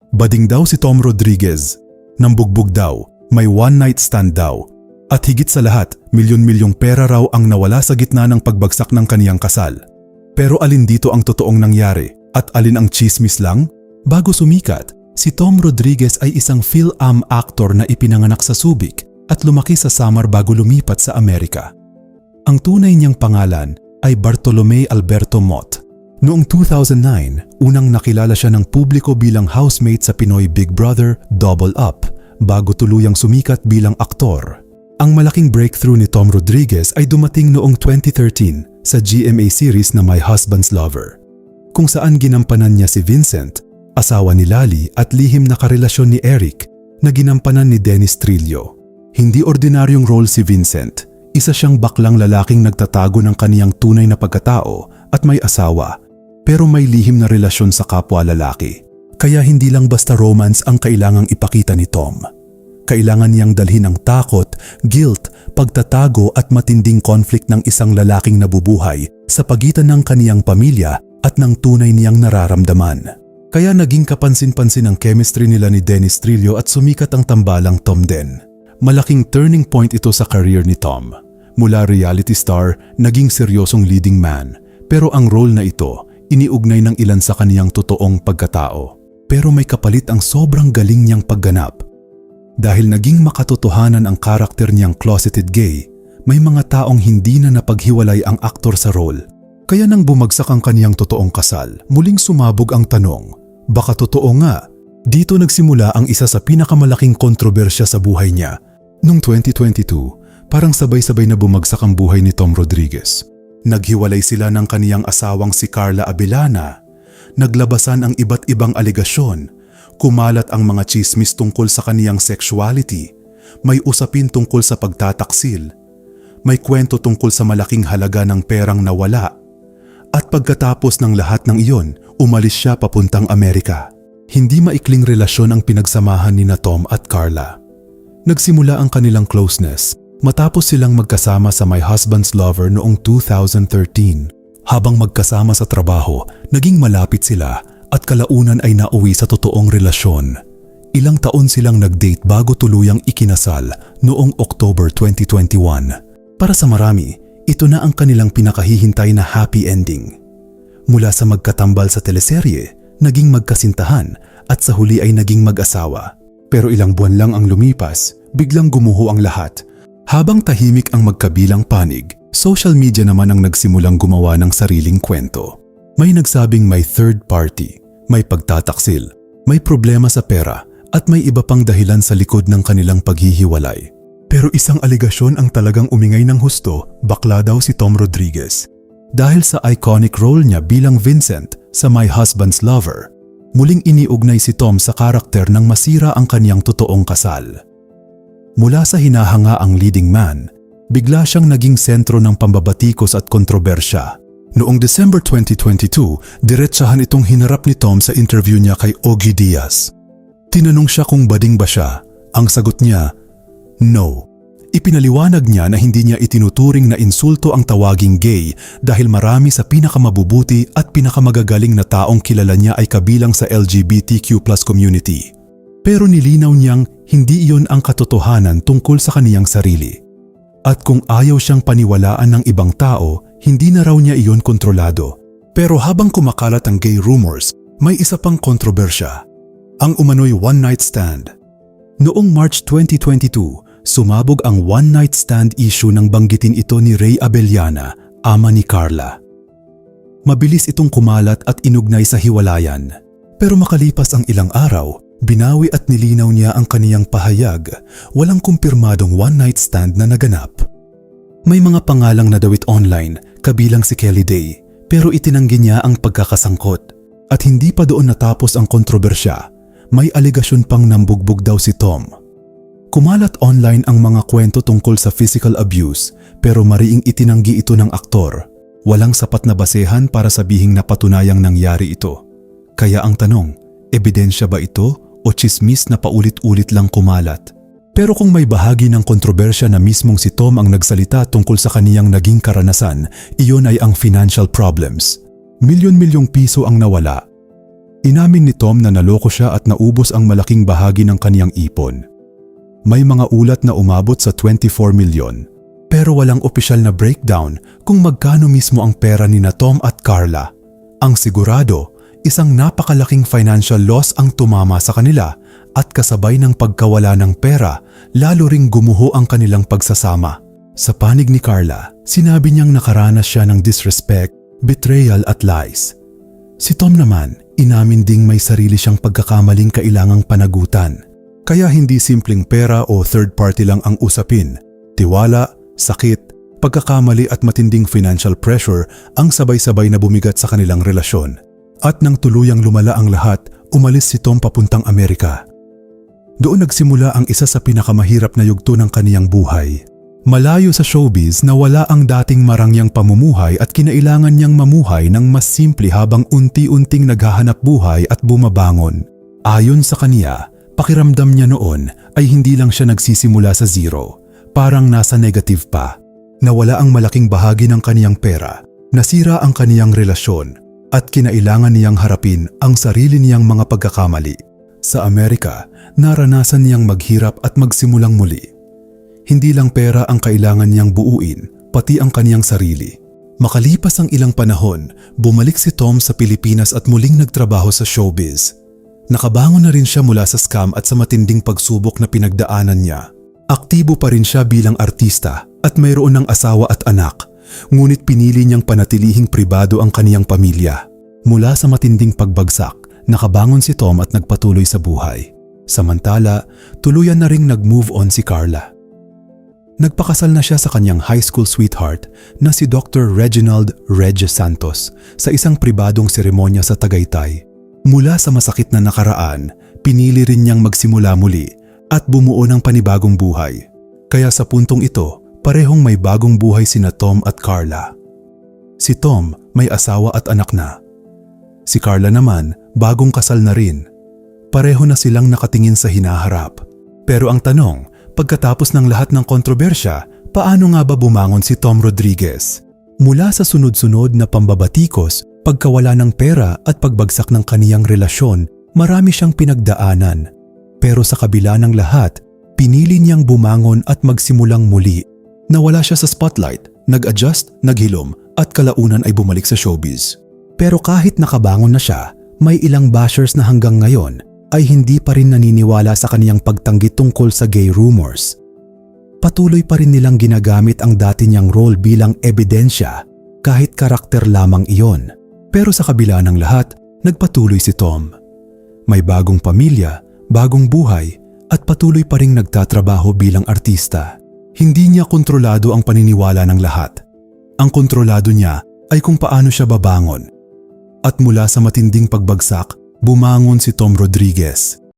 Bading daw si Tom Rodriguez. Nambugbog daw, may one-night stand daw. At higit sa lahat, milyon-milyong pera raw ang nawala sa gitna ng pagbagsak ng kaniyang kasal. Pero alin dito ang totoong nangyari at alin ang chismis lang? Bago sumikat, si Tom Rodriguez ay isang film actor na ipinanganak sa Subic at lumaki sa Samar bago lumipat sa Amerika. Ang tunay niyang pangalan ay Bartolome Alberto Mott. Noong 2009, unang nakilala siya ng publiko bilang housemate sa Pinoy Big Brother Double Up bago tuluyang sumikat bilang aktor. Ang malaking breakthrough ni Tom Rodriguez ay dumating noong 2013 sa GMA series na My Husband's Lover, kung saan ginampanan niya si Vincent, asawa ni Lali at lihim na karelasyon ni Eric na ginampanan ni Dennis Trillo. Hindi ordinaryong role si Vincent, isa siyang baklang lalaking nagtatago ng kaniyang tunay na pagkatao at may asawa, pero may lihim na relasyon sa kapwa lalaki. Kaya hindi lang basta romance ang kailangang ipakita ni Tom. Kailangan niyang dalhin ang takot, guilt, pagtatago at matinding conflict ng isang lalaking nabubuhay sa pagitan ng kaniyang pamilya at ng tunay niyang nararamdaman. Kaya naging kapansin-pansin ang chemistry nila ni Dennis Trillo at sumikat ang tambalang Tom Den. Malaking turning point ito sa career ni Tom. Mula reality star, naging seryosong leading man. Pero ang role na ito, iniugnay ng ilan sa kaniyang totoong pagkatao. Pero may kapalit ang sobrang galing niyang pagganap. Dahil naging makatotohanan ang karakter niyang closeted gay, may mga taong hindi na napaghiwalay ang aktor sa role. Kaya nang bumagsak ang kaniyang totoong kasal, muling sumabog ang tanong, baka totoo nga? Dito nagsimula ang isa sa pinakamalaking kontrobersya sa buhay niya. Noong 2022, parang sabay-sabay na bumagsak ang buhay ni Tom Rodriguez. Naghiwalay sila ng kaniyang asawang si Carla Abellana. Naglabasan ang iba't ibang aligasyon. Kumalat ang mga chismis tungkol sa kaniyang sexuality. May usapin tungkol sa pagtataksil. May kwento tungkol sa malaking halaga ng perang nawala. At pagkatapos ng lahat ng iyon, umalis siya papuntang Amerika. Hindi maikling relasyon ang pinagsamahan ni Tom at Carla. Nagsimula ang kanilang closeness matapos silang magkasama sa My Husband's Lover noong 2013. Habang magkasama sa trabaho, naging malapit sila at kalaunan ay nauwi sa totoong relasyon. Ilang taon silang nag-date bago tuluyang ikinasal noong October 2021. Para sa marami, ito na ang kanilang pinakahihintay na happy ending. Mula sa magkatambal sa teleserye, naging magkasintahan at sa huli ay naging mag-asawa. Pero ilang buwan lang ang lumipas, biglang gumuho ang lahat. Habang tahimik ang magkabilang panig, social media naman ang nagsimulang gumawa ng sariling kwento. May nagsabing may third party, may pagtataksil, may problema sa pera at may iba pang dahilan sa likod ng kanilang paghihiwalay. Pero isang aligasyon ang talagang umingay ng husto, bakla daw si Tom Rodriguez. Dahil sa iconic role niya bilang Vincent sa My Husband's Lover, muling iniugnay si Tom sa karakter nang masira ang kaniyang totoong kasal. Mula sa hinahanga ang leading man, bigla siyang naging sentro ng pambabatikos at kontrobersya. Noong December 2022, diretsahan itong hinarap ni Tom sa interview niya kay Ogie Diaz. Tinanong siya kung bading ba siya. Ang sagot niya, no. Ipinaliwanag niya na hindi niya itinuturing na insulto ang tawaging gay dahil marami sa pinakamabubuti at pinakamagagaling na taong kilala niya ay kabilang sa LGBTQ+ community. Pero nilinaw niyang hindi iyon ang katotohanan tungkol sa kaniyang sarili. At kung ayaw siyang paniwalaan ng ibang tao, hindi na raw niya iyon kontrolado. Pero habang kumakalat ang gay rumors, may isa pang kontrobersya. Ang umano'y one-night stand. Noong March 2022, sumabog ang one-night stand issue nang banggitin ito ni Ray Abellana, ama ni Carla. Mabilis itong kumalat at inugnay sa hiwalayan. Pero makalipas ang ilang araw, binawi at nilinaw niya ang kaniyang pahayag, walang kumpirmadong one-night stand na naganap. May mga pangalang nadawit online, kabilang si Kelly Day, pero itinanggi niya ang pagkakasangkot. At hindi pa doon natapos ang kontrobersya, may aligasyon pang nambugbog daw si Tom. Kumalat online ang mga kwento tungkol sa physical abuse, pero mariing itinanggi ito ng aktor. Walang sapat na basehan para sabihing napatunayang nangyari ito. Kaya ang tanong, ebidensya ba ito o chismis na paulit-ulit lang kumalat? Pero kung may bahagi ng kontrobersya na mismong si Tom ang nagsalita tungkol sa kaniyang naging karanasan, iyon ay ang financial problems. Milyon-milyong piso ang nawala. Inamin ni Tom na naloko siya at naubos ang malaking bahagi ng kaniyang ipon. May mga ulat na umabot sa 24 milyon, pero walang opisyal na breakdown kung magkano mismo ang pera ni na Tom at Carla. Ang sigurado, isang napakalaking financial loss ang tumama sa kanila at kasabay ng pagkawala ng pera, lalo ring gumuho ang kanilang pagsasama. Sa panig ni Carla, sinabi niyang nakaranas siya ng disrespect, betrayal at lies. Si Tom naman, inamin ding may sarili siyang pagkakamaling kailangang panagutan. Kaya hindi simpleng pera o third party lang ang usapin. Tiwala, sakit, pagkakamali at matinding financial pressure ang sabay-sabay na bumigat sa kanilang relasyon. At nang tuluyang lumala ang lahat, umalis si Tom papuntang Amerika. Doon nagsimula ang isa sa pinakamahirap na yugto ng kaniyang buhay. Malayo sa showbiz na wala ang dating marangyang pamumuhay at kinailangan niyang mamuhay ng mas simple habang unti-unting naghahanap buhay at bumabangon. Ayon sa kaniya, pakiramdam niya noon ay hindi lang siya nagsisimula sa zero, parang nasa negative pa. Nawala ang malaking bahagi ng kaniyang pera, nasira ang kaniyang relasyon, at kinailangan niyang harapin ang sarili niyang mga pagkakamali. Sa Amerika, naranasan niyang maghirap at magsimulang muli. Hindi lang pera ang kailangan niyang buuin, pati ang kaniyang sarili. Makalipas ang ilang panahon, bumalik si Tom sa Pilipinas at muling nagtrabaho sa showbiz. Nakabangon na rin siya mula sa scam at sa matinding pagsubok na pinagdaanan niya. Aktibo pa rin siya bilang artista at mayroon ng asawa at anak, ngunit pinili niyang panatilihing pribado ang kaniyang pamilya. Mula sa matinding pagbagsak, nakabangon si Tom at nagpatuloy sa buhay. Samantala, tuluyan na ring nag-move on si Carla. Nagpakasal na siya sa kanyang high school sweetheart na si Dr. Reginald Reg Santos sa isang pribadong seremonya sa Tagaytay. Mula sa masakit na nakaraan, pinili rin niyang magsimula muli at bumuo ng panibagong buhay. Kaya sa puntong ito, parehong may bagong buhay sina Tom at Carla. Si Tom may asawa at anak na. Si Carla naman bagong kasal na rin. Pareho na silang nakatingin sa hinaharap. Pero ang tanong, pagkatapos ng lahat ng kontrobersya, paano nga ba bumangon si Tom Rodriguez? Mula sa sunod-sunod na pambabatikos, pagkawala ng pera at pagbagsak ng kaniyang relasyon, marami siyang pinagdaanan. Pero sa kabila ng lahat, pinili niyang bumangon at magsimulang muli. Nawala siya sa spotlight, nag-adjust, naghilom, at kalaunan ay bumalik sa showbiz. Pero kahit nakabangon na siya, may ilang bashers na hanggang ngayon ay hindi pa rin naniniwala sa kaniyang pagtanggi tungkol sa gay rumors. Patuloy pa rin nilang ginagamit ang dati niyang role bilang ebidensya kahit karakter lamang iyon. Pero sa kabila ng lahat, nagpatuloy si Tom. May bagong pamilya, bagong buhay at patuloy pa ring nagtatrabaho bilang artista. Hindi niya kontrolado ang paniniwala ng lahat. Ang kontrolado niya ay kung paano siya babangon. At mula sa matinding pagbagsak, bumangon si Tom Rodriguez.